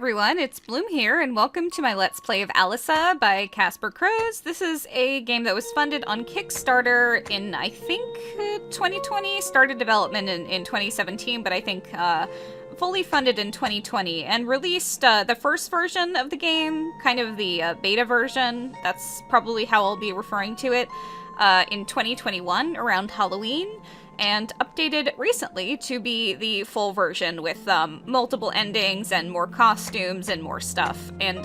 everyone, it's Bloom here, and welcome to my Let's Play of Alisa by Casper Croes. This is a game that was funded on Kickstarter in, I think, 2020, started development in 2017, but I think fully funded in 2020, and released the first version of the game, kind of the beta version, that's probably how I'll be referring to it, in 2021, around Halloween. And updated recently to be the full version with multiple endings and more costumes and more stuff. And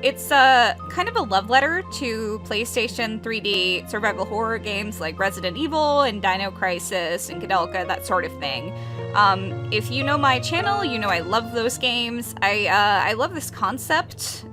it's kind of a love letter to PlayStation 3D survival horror games like Resident Evil and Dino Crisis and Kadelka, that sort of thing. If you know my channel, you know I love those games. I love this concept,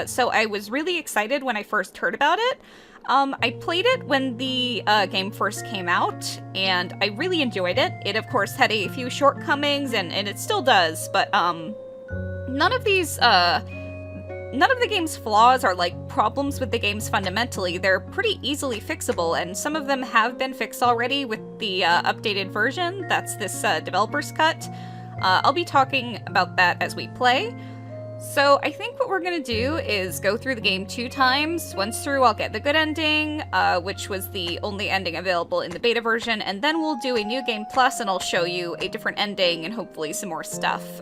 so I was really excited when I first heard about it. I played it when the game first came out, and I really enjoyed it. It, of course, had a few shortcomings, and it still does, but none of the game's flaws are like problems with the games fundamentally. They're pretty easily fixable, and some of them have been fixed already with the updated version. That's this developer's cut. I'll be talking about that as we play. So I think what we're gonna do is go through the game 2 times. Once through, I'll get the good ending, which was the only ending available in the beta version, and then we'll do a New Game Plus and I'll show you a different ending and hopefully some more stuff.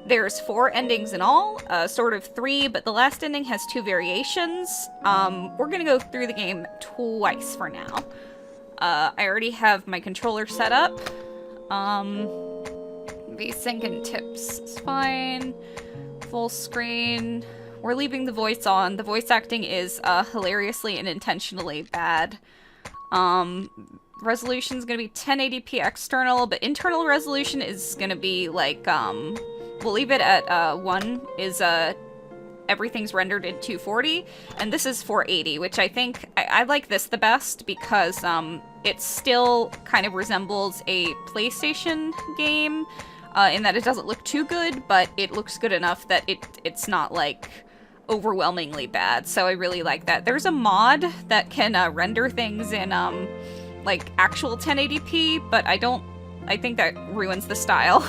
There's 4 endings in all, sort of 3, but the last ending has 2 variations. We're gonna go through the game twice for now. I already have my controller set up. VSync and tips is fine. Full screen. We're leaving the voice on. The voice acting is hilariously and intentionally bad. Resolution's gonna be 1080p external, but internal resolution is gonna be like, we'll leave it at 1, is everything's rendered at 240, and this is 480, which I think, I like this the best because it still kind of resembles a PlayStation game, in that it doesn't look too good, but it looks good enough that it's not, like, overwhelmingly bad, so I really like that. There's a mod that can render things in, like, actual 1080p, but I think that ruins the style.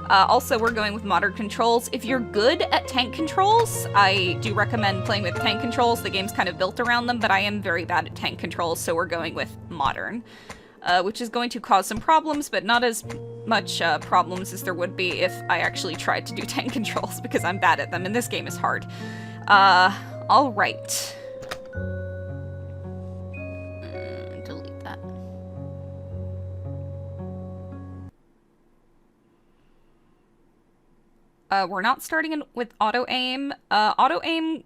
Also, we're going with modern controls. If you're good at tank controls, I do recommend playing with tank controls. The game's kind of built around them, but I am very bad at tank controls, so we're going with modern. Which is going to cause some problems, but not as much problems as there would be if I actually tried to do tank controls, because I'm bad at them, and this game is hard. Alright. Delete that. We're not starting with auto-aim. Auto-aim,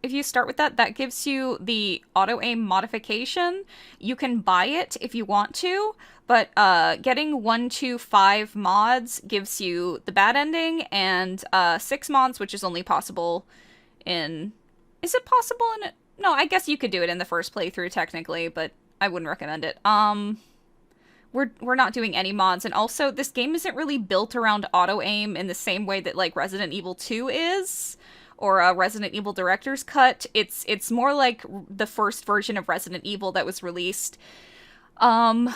if you start with that, that gives you the auto-aim modification. You can buy it if you want to, but getting 1 to 5 mods gives you the bad ending, and 6 mods, which is only possible in... Is it possible in... No, I guess you could do it in the first playthrough, technically, but I wouldn't recommend it. We're not doing any mods, and also, this game isn't really built around auto-aim in the same way that, like, Resident Evil 2 is, or a Resident Evil Director's Cut. It's more like the first version of Resident Evil that was released. And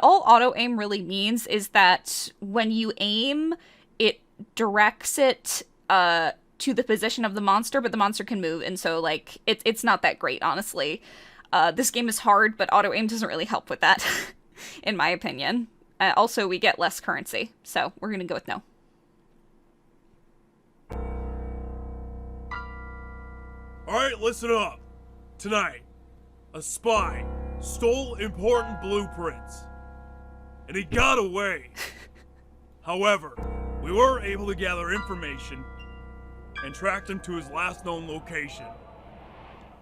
all auto-aim really means is that when you aim, it directs it to the position of the monster, but the monster can move, and so, like, it's not that great, honestly. This game is hard, but auto-aim doesn't really help with that, in my opinion. Also, we get less currency, so we're gonna go with no. Alright, listen up. Tonight, a spy stole important blueprints, and he got away. However, we were able to gather information and tracked him to his last known location.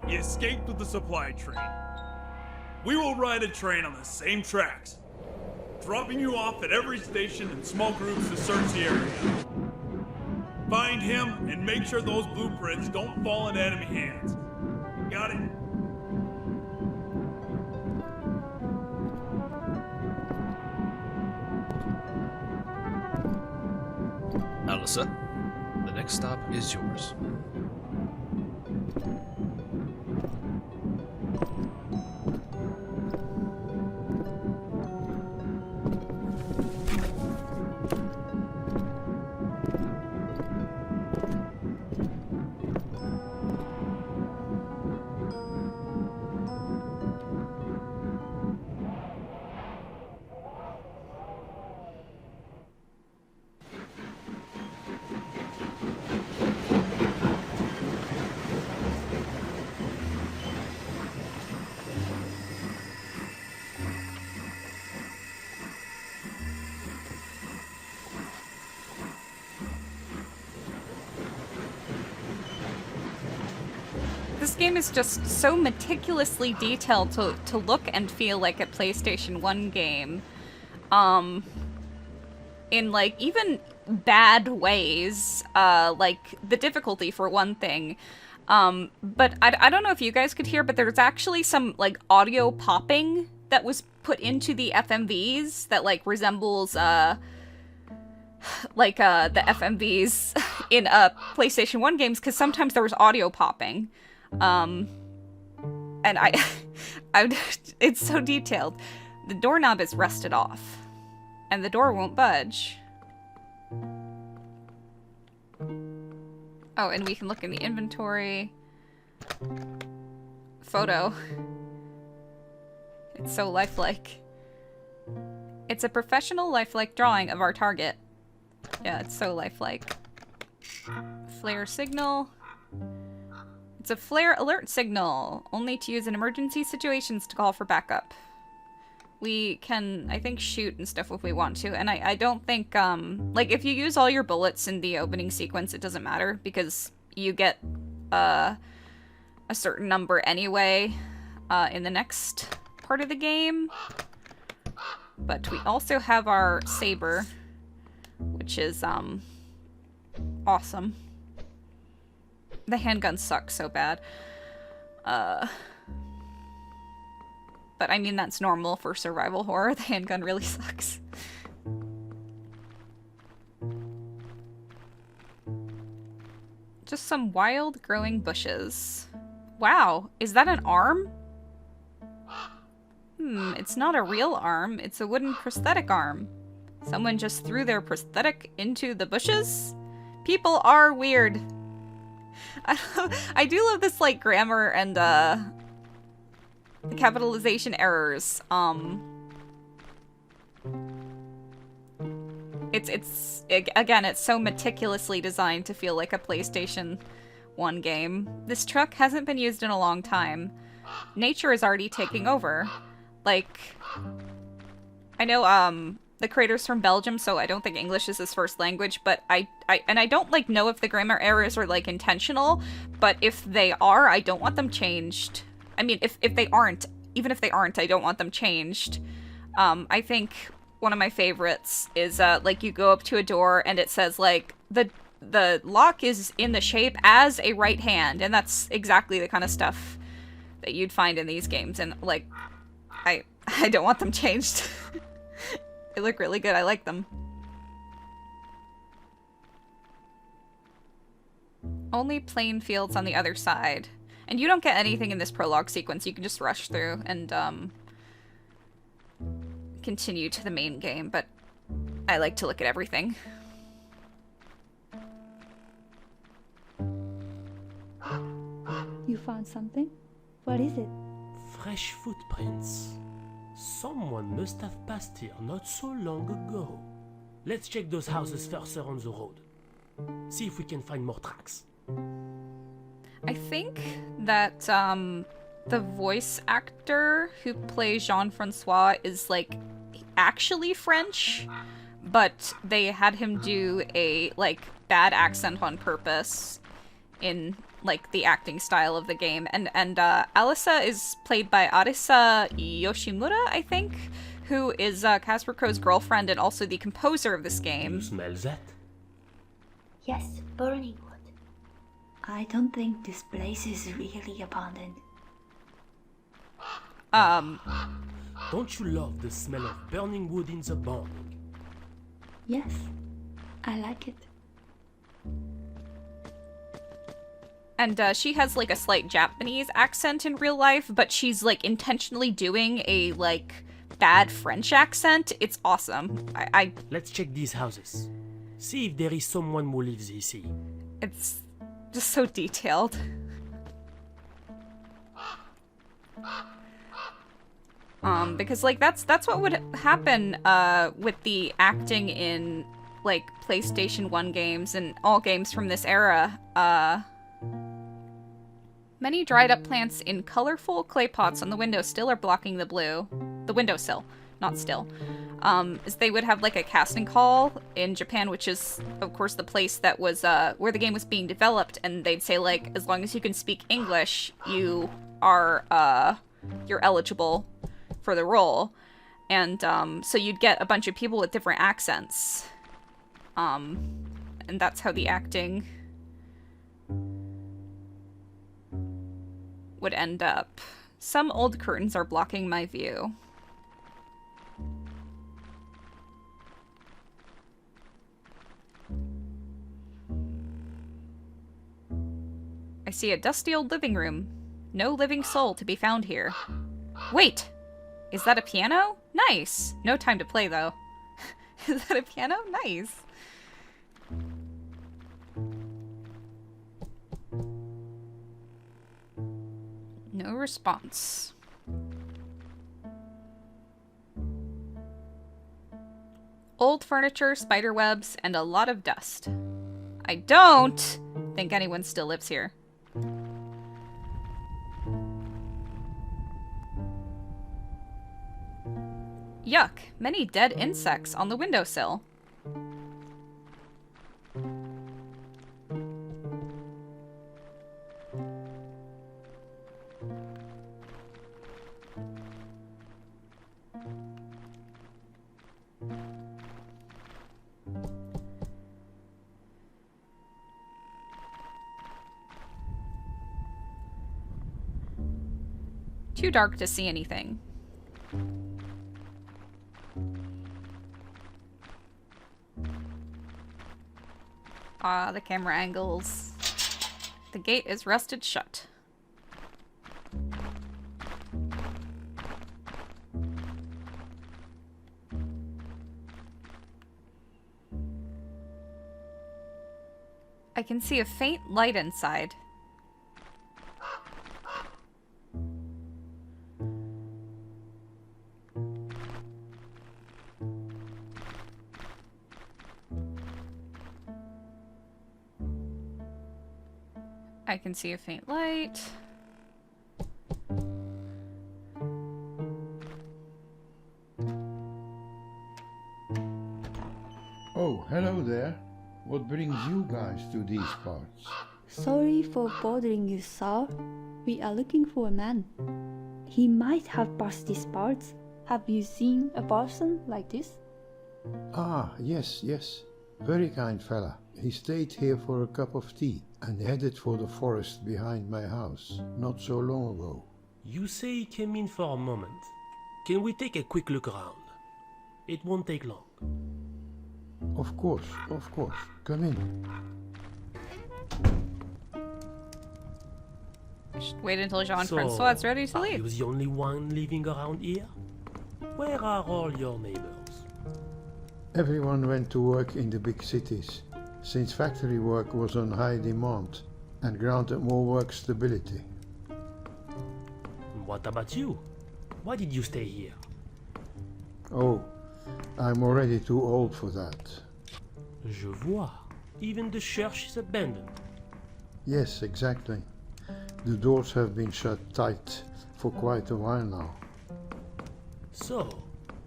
He escaped with the supply train. We will ride a train on the same tracks, dropping you off at every station in small groups to search the area. Find him and make sure those blueprints don't fall into enemy hands. Got it? Alisa, the next stop is yours. game is just so meticulously detailed to look and feel like a PlayStation 1 game. In, like, even bad ways. Like, the difficulty, for one thing. But I don't know if you guys could hear, but there's actually some, like, audio popping that was put into the FMVs that, like, resembles, the FMVs in, PlayStation 1 games, because sometimes there was audio popping. And it's so detailed. The doorknob is rusted off, and the door won't budge. Oh, and we can look in the inventory. Photo. It's so lifelike. It's a professional lifelike drawing of our target. Yeah, it's so lifelike. Flare signal. It's a flare alert signal, only to use in emergency situations to call for backup. We can, I think, shoot and stuff if we want to, and I don't think, like, if you use all your bullets in the opening sequence, it doesn't matter, because you get, a certain number anyway, in the next part of the game. But we also have our saber, which is, awesome. The handgun sucks so bad. But I mean, that's normal for survival horror. The handgun really sucks. Just some wild growing bushes. Wow, is that an arm? It's not a real arm. It's a wooden prosthetic arm. Someone just threw their prosthetic into the bushes? People are weird. I do love this, like, grammar and, capitalization errors. Again, it's so meticulously designed to feel like a PlayStation 1 game. This truck hasn't been used in a long time. Nature is already taking over. Like, I know, the creator's from Belgium, so I don't think English is his first language, but I don't, like, know if the grammar errors are, like, intentional, but if they are, I don't want them changed. I mean, if they aren't, even if they aren't, I don't want them changed. I think one of my favorites is, like, you go up to a door and it says, like, the lock is in the shape as a right hand, and that's exactly the kind of stuff that you'd find in these games, and, like, I don't want them changed. They look really good, I like them. Only plain fields on the other side. And you don't get anything in this prologue sequence, you can just rush through and, continue to the main game, but I like to look at everything. You found something? What is it? Fresh footprints. Someone must have passed here not so long ago. Let's check those houses further on the road. See if we can find more tracks. I think that, the voice actor who plays Jean-François is, like, actually French, but they had him do a, like, bad accent on purpose in, like, the acting style of the game. And Alisa is played by Alisa Yoshimura, I think, who is Casper Croes' girlfriend and also the composer of this game. You smell that? Yes, burning wood. I don't think this place is really abandoned. Don't you love the smell of burning wood in the morning? Yes, I like it. And she has, like, a slight Japanese accent in real life, but she's, like, intentionally doing a, like, bad French accent. It's awesome. Let's check these houses. See if there is someone who lives here. It's just so detailed. Because, like, that's what would happen, with the acting in, like, PlayStation 1 games and all games from this era. Many dried up plants in colorful clay pots on the windowsill are blocking the windowsill. not still, is they would have like a casting call in Japan, which is of course the place that was where the game was being developed, and they'd say like, as long as you can speak English, you are you're eligible for the role. And so you'd get a bunch of people with different accents, and that's how the acting would end up. Some old curtains are blocking my view. I see a dusty old living room. No living soul to be found here. Wait! Is that a piano? Nice! No time to play, though. Is that a piano? Nice! No response. Old furniture, spider webs, and a lot of dust. I don't think anyone still lives here. Yuck, many dead insects on the windowsill. Too dark to see anything. Ah, the camera angles. The gate is rusted shut. I can see a faint light inside. I can see a faint light. Oh, hello there. What brings you guys to these parts? Sorry for bothering you, sir. We are looking for a man. He might have passed these parts. Have you seen a person like this? Ah, yes. Very kind fella. He stayed here for a cup of tea and headed for the forest behind my house not so long ago. You say he came in for a moment. Can we take a quick look around? It won't take long. Of course. Come in. Just wait until Jean-François is ready to Are leave. you the only one living around here? Where are all your neighbors? Everyone went to work in the big cities, since factory work was on high demand and granted more work stability. What about you? Why did you stay here? Oh, I'm already too old for that. Je vois. Even the church is abandoned. Yes, exactly. The doors have been shut tight for quite a while now. So,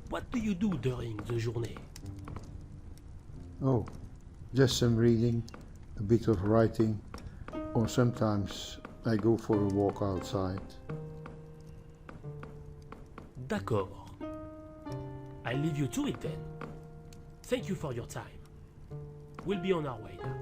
what do you do during the journée? Oh, just some reading, a bit of writing, or sometimes I go for a walk outside. D'accord. I'll leave you to it then. Thank you for your time. We'll be on our way now.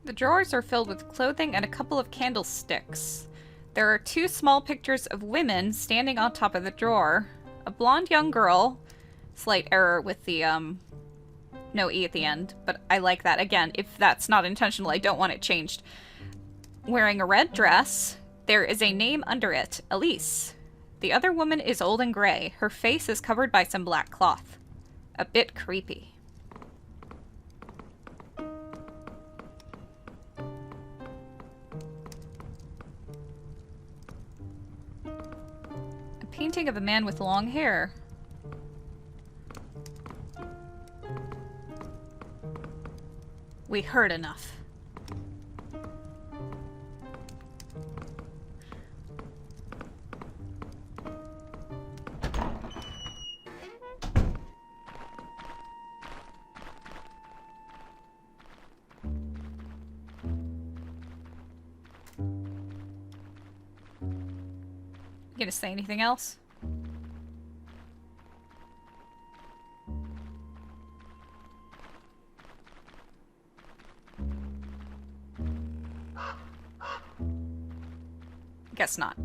The drawers are filled with clothing and a couple of candlesticks. There are two small pictures of women standing on top of the drawer. A blonde young girl. Slight error with the, no E at the end, but I like that. Again, if that's not intentional, I don't want it changed. Wearing a red dress. There is a name under it, Alisa. The other woman is old and gray. Her face is covered by some black cloth. A bit creepy. A painting of a man with long hair. We heard enough. You gonna say anything else? Guess not.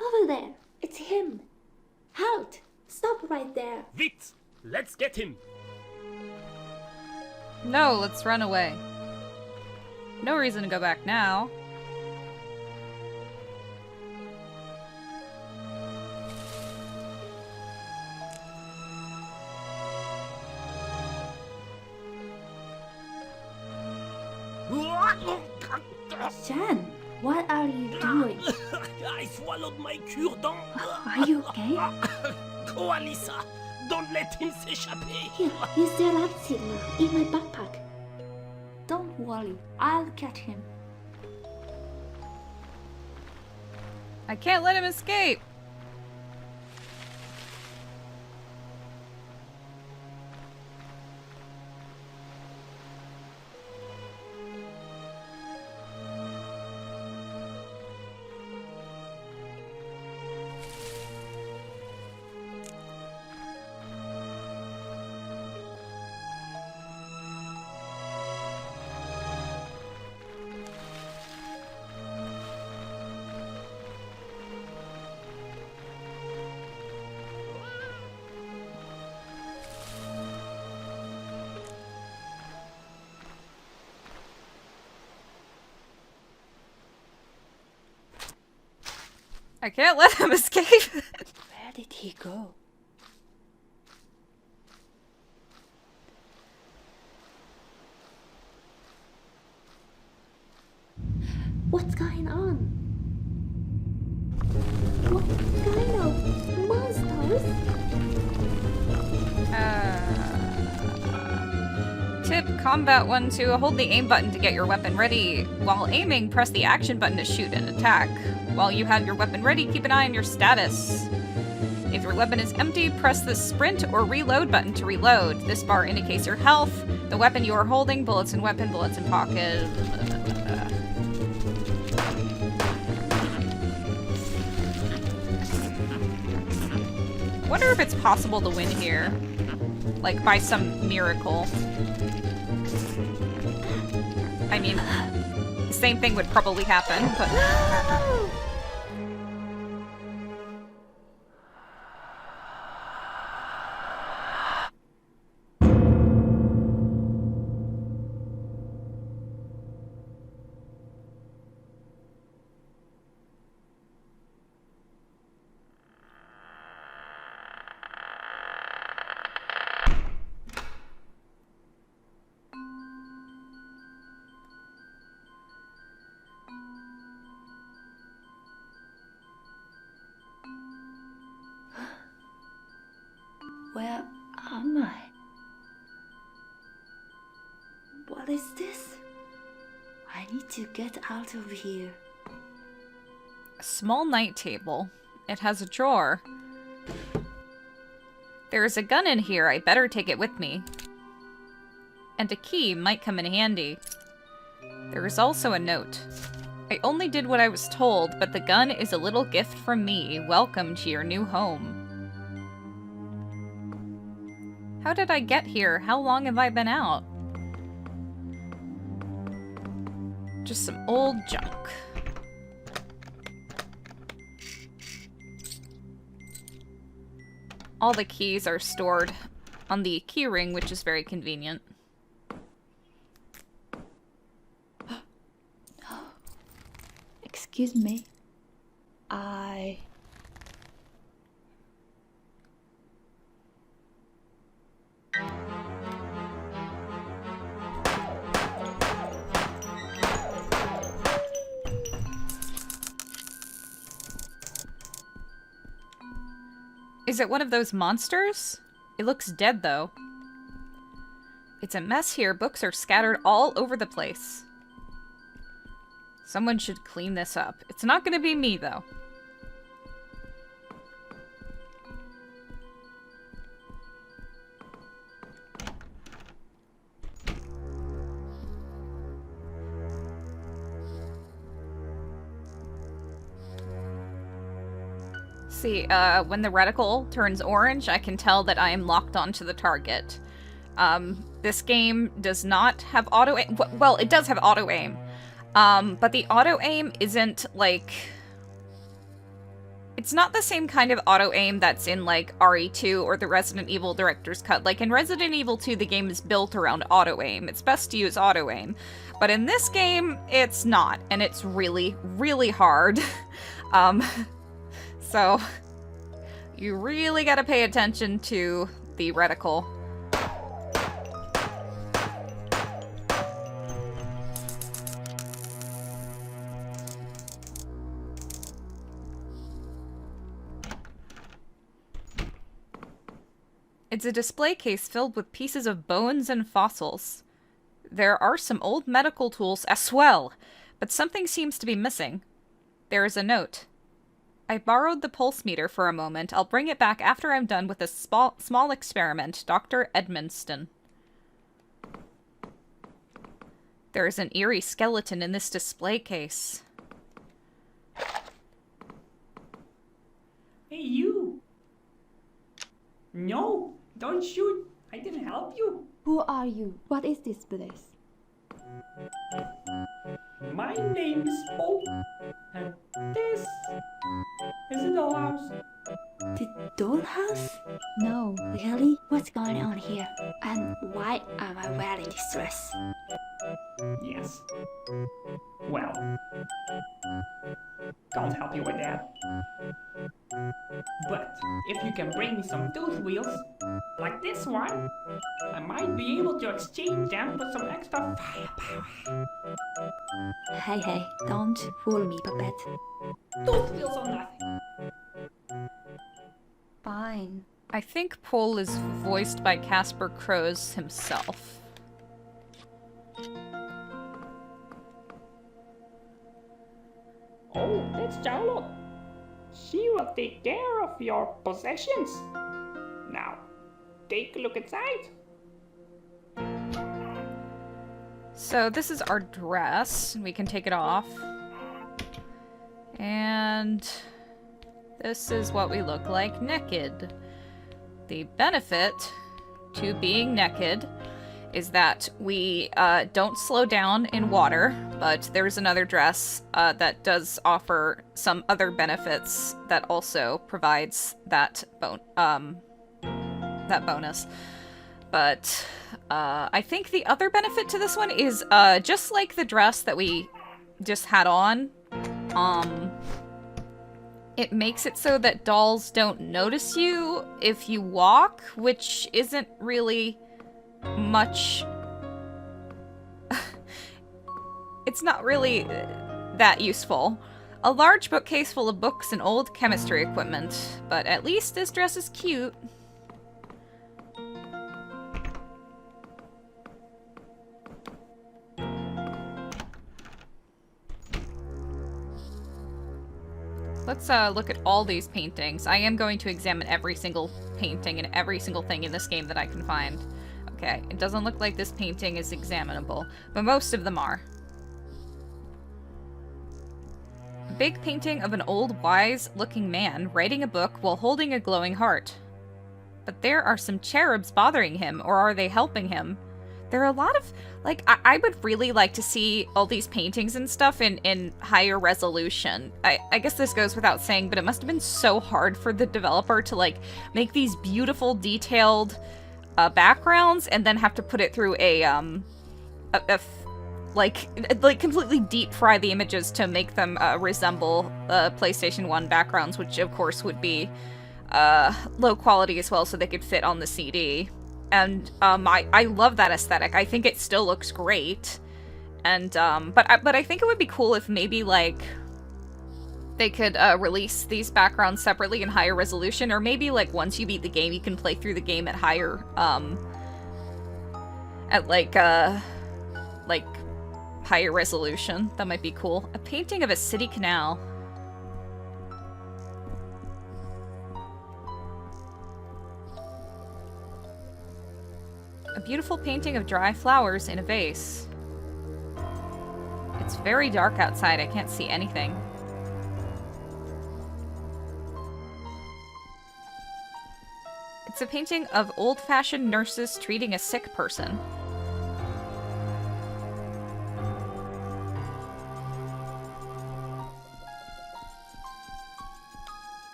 Over there! It's him! Halt! Stop right there! Vite! Let's get him! No, let's run away. No reason to go back now. Jean, what are you doing? I swallowed my cure-dent! Are you okay? Go, Alisa! Don't let him s'échapper! Here, use the alarm signal in my backpack. Don't worry, I'll catch him. I can't let him escape! I can't let him escape! Where did he go? What's going on? What kind of monsters? Tip, combat 1 to hold the aim button to get your weapon ready. While aiming, press the action button to shoot and attack. While you have your weapon ready, keep an eye on your status. If your weapon is empty, press the sprint or reload button to reload. This bar indicates your health, the weapon you are holding, bullets in weapon, bullets in pocket. Wonder if it's possible to win here. Like, by some miracle. I mean, the same thing would probably happen, but... Where am I? What is this? I need to get out of here. A small night table. It has a drawer. There is a gun in here. I better take it with me. And a key might come in handy. There is also a note. I only did what I was told, but the gun is a little gift from me. Welcome to your new home. How did I get here? How long have I been out? Just some old junk. All the keys are stored on the key ring, which is very convenient. Excuse me. Is it one of those monsters? It looks dead, though. It's a mess here. Books are scattered all over the place. Someone should clean this up. It's not gonna be me, though. See, when the reticle turns orange, I can tell that I am locked onto the target. This game does not have auto-aim. Well, it does have auto-aim. But the auto-aim isn't, like... It's not the same kind of auto-aim that's in, like, RE2 or the Resident Evil Director's Cut. Like, in Resident Evil 2, the game is built around auto-aim. It's best to use auto-aim. But in this game, it's not. And it's really, really hard. So, you really gotta pay attention to the reticle. It's a display case filled with pieces of bones and fossils. There are some old medical tools as well, but something seems to be missing. There is a note. I borrowed the pulse meter for a moment. I'll bring it back after I'm done with a small experiment. Dr. Edmonston. There is an eerie skeleton in this display case. Hey, you! No, don't shoot! I didn't help you! Who are you? What is this place? My name is Paul, and this is the dollhouse. The dollhouse? No. Really? What's going on here? And why am I wearing this dress? Yes. Well, can't help you with that. But if you can bring me some tooth wheels, like this one, I might be able to exchange them for some extra firepower. Hey, don't fool me, puppet. Tooth wheels or nothing. Fine. I think Paul is voiced by Casper Croes himself. Oh, that's Charlotte. She will take care of your possessions. Now, take a look inside. So this is our dress. We can take it off. And this is what we look like naked. The benefit to being naked is that we don't slow down in water, but there's another dress that does offer some other benefits that also provides that bonus. But I think the other benefit to this one is just like the dress that we just had on, it makes it so that dolls don't notice you if you walk, which isn't really much. It's not really that useful. A large bookcase full of books and old chemistry equipment, but at least this dress is cute. Let's look at all these paintings. I am going to examine every single painting and every single thing in this game that I can find. Okay, it doesn't look like this painting is examinable, but most of them are. A big painting of an old, wise-looking man writing a book while holding a glowing heart. But there are some cherubs bothering him, or are they helping him? There are a lot of, like, I would really like to see all these paintings and stuff in higher resolution. I guess this goes without saying, but it must have been so hard for the developer to, like, make these beautiful, detailed backgrounds and then have to put it through like completely deep fry the images to make them resemble PlayStation 1 backgrounds, which of course would be low quality as well, so they could fit on the CD. And I love that aesthetic. I think it still looks great. And but I think it would be cool if maybe like they could release these backgrounds separately in higher resolution, or maybe like once you beat the game, you can play through the game at higher, at like higher resolution. That might be cool. A painting of a city canal. A beautiful painting of dry flowers in a vase. It's very dark outside. I can't see anything. It's a painting of old-fashioned nurses treating a sick person.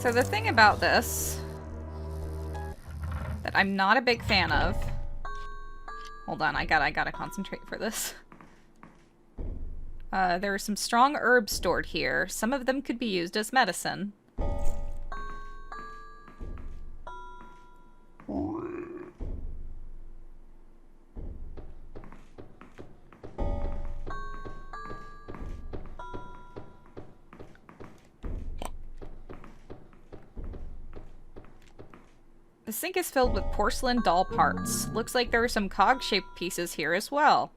So the thing about this that I'm not a big fan of... Hold on, I gotta concentrate for this. There are some strong herbs stored here. Some of them could be used as medicine. The sink is filled with porcelain doll parts. Looks like there are some cog-shaped pieces here as well.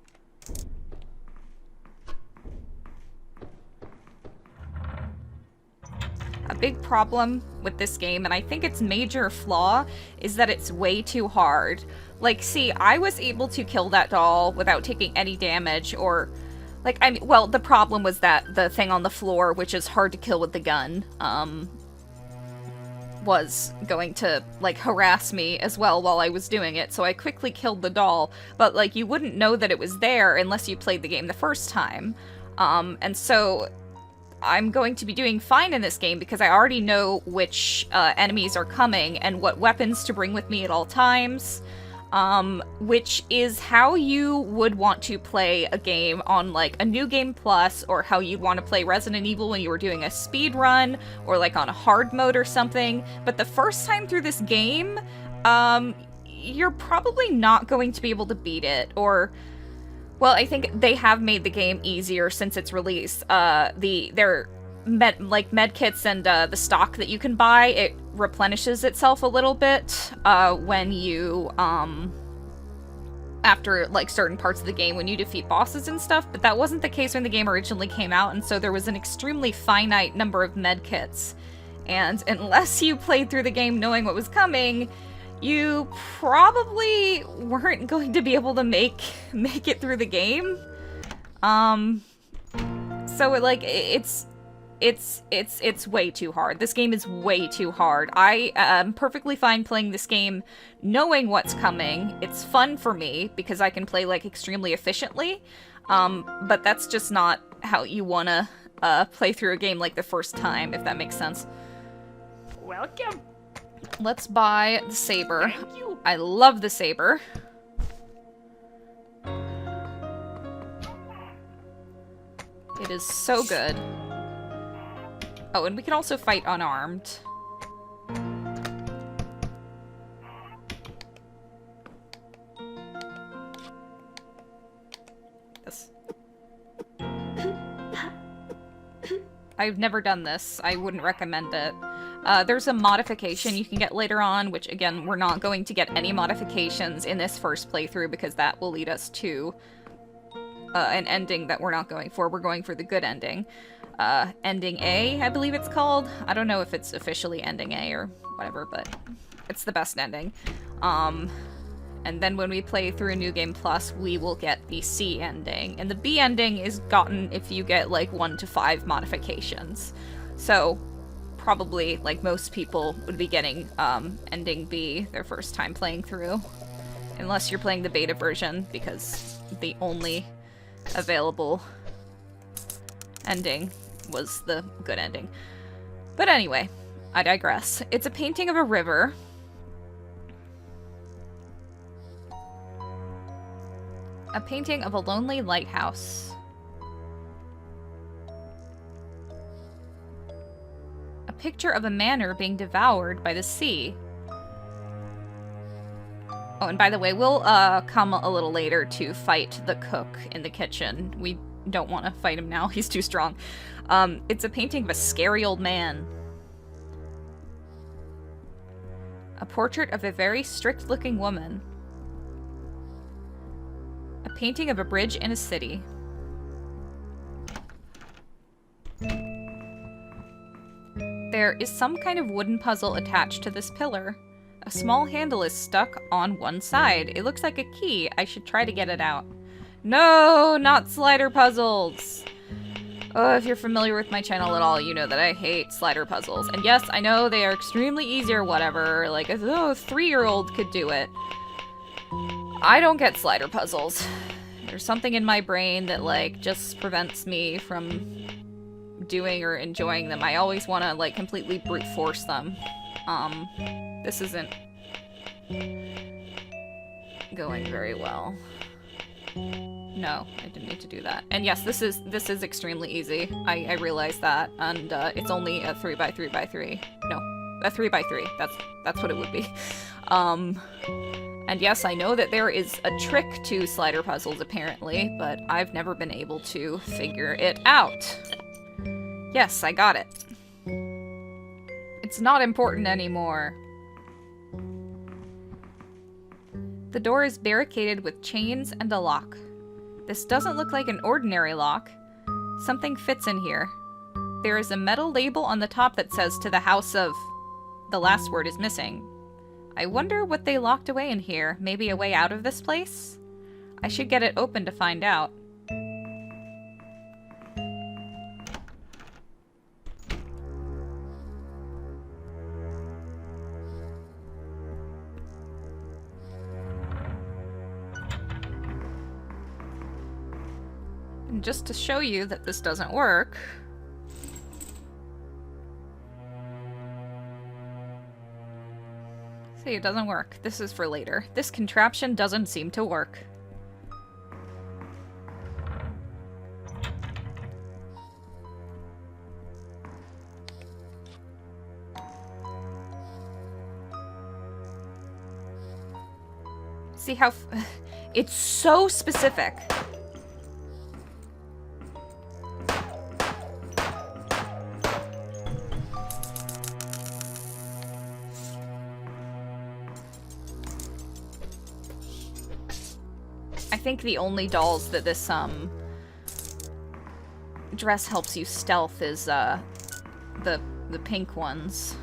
A big problem with this game, and I think its major flaw, is that it's way too hard. Like, see, I was able to kill that doll without taking any damage, or... Like, I mean, well, the problem was that the thing on the floor, which is hard to kill with the gun, was going to, like, harass me as well while I was doing it, so I quickly killed the doll, but, like, you wouldn't know that it was there unless you played the game the first time. And so I'm going to be doing fine in this game because I already know which enemies are coming and what weapons to bring with me at all times, which is how you would want to play a game on, like, a New Game Plus, or how you'd want to play Resident Evil when you were doing a speed run, or, like, on a hard mode or something. But the first time through this game, you're probably not going to be able to beat it, or... Well, I think they have made the game easier since its release. Their med kits and the stock that you can buy, it replenishes itself a little bit when you after like certain parts of the game when you defeat bosses and stuff, but that wasn't the case when the game originally came out, and so there was an extremely finite number of med kits. And unless you played through the game knowing what was coming, you probably weren't going to be able to make it through the game. So it's way too hard. This game is way too hard. I am perfectly fine playing this game knowing what's coming. It's fun for me because I can play, like, extremely efficiently. But that's just not how you wanna play through a game like the first time, if that makes sense. Welcome. Let's buy the saber. Thank you. I love the saber. It is so good. Oh, and we can also fight unarmed. Yes. I've never done this. I wouldn't recommend it. There's a modification you can get later on, which, again, we're not going to get any modifications in this first playthrough because that will lead us to an ending that we're not going for. We're going for the good ending. Ending A, I believe it's called. I don't know if it's officially Ending A or whatever, but it's the best ending. And then when we play through a New Game Plus, we will get the C ending. And the B ending is gotten if you get, like, 1 to 5 modifications. So probably, like most people, would be getting ending B their first time playing through. Unless you're playing the beta version, because the only available ending was the good ending. But anyway, I digress. It's a painting of a river. A painting of a lonely lighthouse. A picture of a manor being devoured by the sea. Oh, and by the way, we'll come a little later to fight the cook in the kitchen. We don't want to fight him now. He's too strong. It's a painting of a scary old man. A portrait of a very strict-looking woman. A painting of a bridge in a city. There is some kind of wooden puzzle attached to this pillar. A small handle is stuck on one side. It looks like a key. I should try to get it out. No, not slider puzzles! Oh, if you're familiar with my channel at all, you know that I hate slider puzzles. And yes, I know they are extremely easy or whatever. Like, a 3-year-old could do it. I don't get slider puzzles. There's something in my brain that, like, just prevents me from doing or enjoying them. I always want to, like, completely brute force them. This isn't going very well. No, I didn't need to do that. And yes, this is extremely easy. I realize that, and it's only a 3x3x3. No, a 3x3. That's what it would be. And yes, I know that there is a trick to slider puzzles apparently, but I've never been able to figure it out. Yes, I got it. It's not important anymore. The door is barricaded with chains and a lock. This doesn't look like an ordinary lock. Something fits in here. There is a metal label on the top that says "to the house of..." The last word is missing. I wonder what they locked away in here. Maybe a way out of this place? I should get it open to find out. And just to show you that this doesn't work... See, it doesn't work. This is for later. This contraption doesn't seem to work. See how... It's so specific. I think the only dolls that this dress helps you stealth is the pink ones.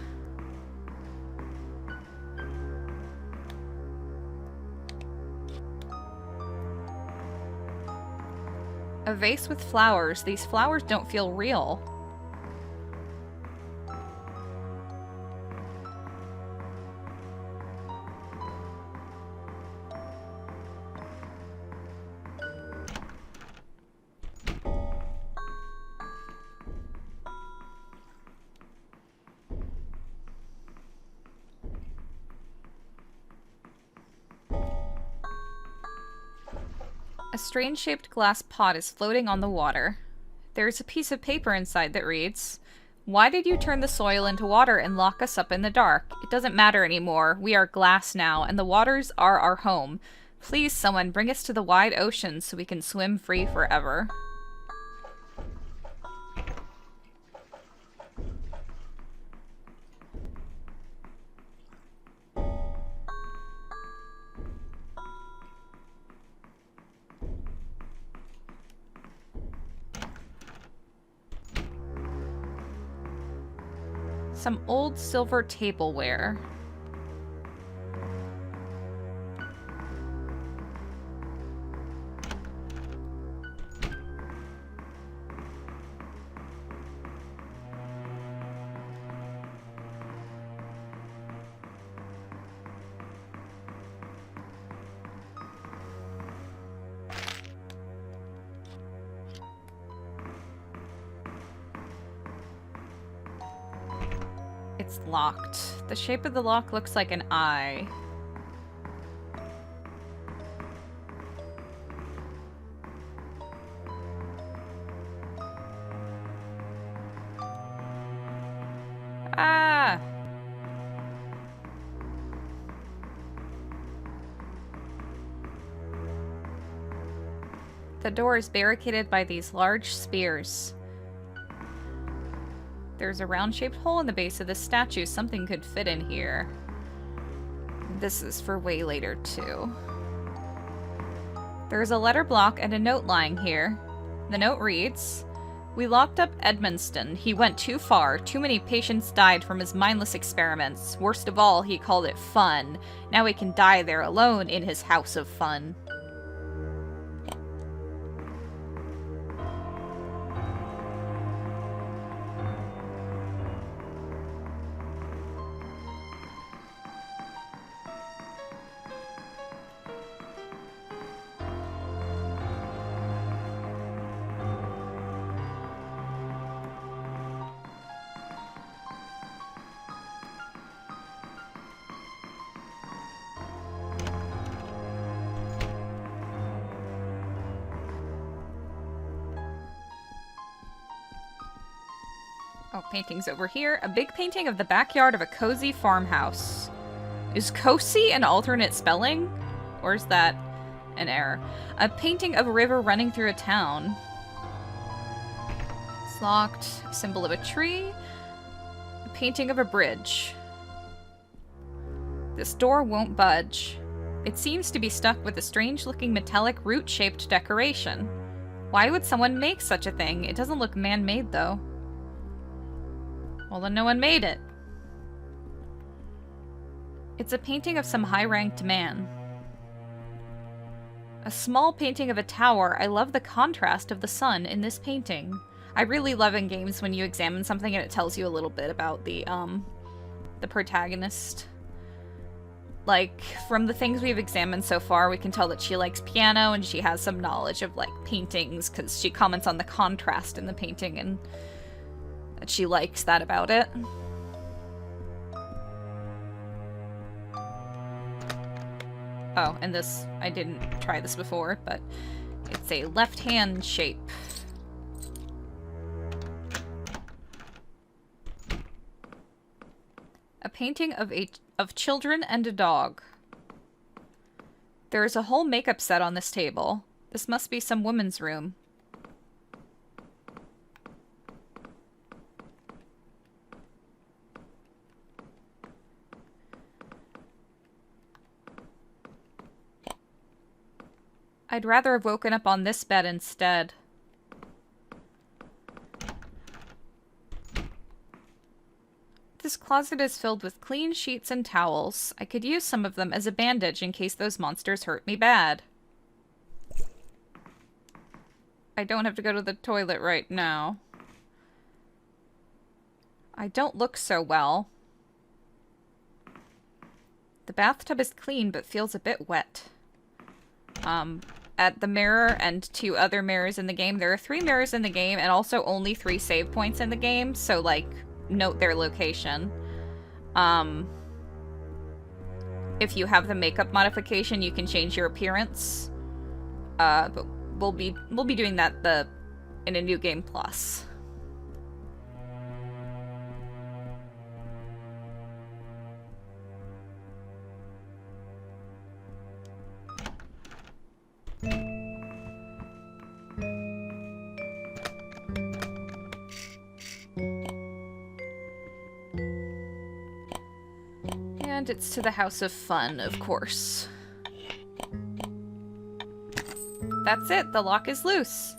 A vase with flowers. These flowers don't feel real. A strange-shaped glass pot is floating on the water. There is a piece of paper inside that reads, "Why did you turn the soil into water and lock us up in the dark? It doesn't matter anymore. We are glass now, and the waters are our home. Please, someone, bring us to the wide ocean so we can swim free forever." Some old silver tableware. It's locked. The shape of the lock looks like an eye. Ah! The door is barricaded by these large spears. There's a round-shaped hole in the base of the statue. Something could fit in here. This is for way later, too. There's a letter block and a note lying here. The note reads, "We locked up Edmonston. He went too far. Too many patients died from his mindless experiments. Worst of all, he called it fun. Now he can die there alone in his house of fun." Oh, paintings over here. A big painting of the backyard of a cozy farmhouse. Is cozy an alternate spelling? Or is that an error? A painting of a river running through a town. It's locked. Symbol of a tree. A painting of a bridge. This door won't budge. It seems to be stuck with a strange-looking metallic root-shaped decoration. Why would someone make such a thing? It doesn't look man-made, though. Well, then no one made it. It's a painting of some high-ranked man. A small painting of a tower. I love the contrast of the sun in this painting. I really love in games when you examine something and it tells you a little bit about the protagonist. Like, from the things we've examined so far, we can tell that she likes piano and she has some knowledge of, like, paintings, because she comments on the contrast in the painting and that she likes that about it. Oh, and this, I didn't try this before, but it's a left-hand shape. A painting of children and a dog. There is a whole makeup set on this table. This must be some woman's room. I'd rather have woken up on this bed instead. This closet is filled with clean sheets and towels. I could use some of them as a bandage in case those monsters hurt me bad. I don't have to go to the toilet right now. I don't look so well. The bathtub is clean but feels a bit wet. At the mirror and 2 other mirrors in the game. There are 3 mirrors in the game and also only 3 save points in the game, so, like, note their location. If you have the makeup modification, you can change your appearance. But we'll be doing that in a New Game Plus. And it's to the House of Fun, of course. That's it, the lock is loose.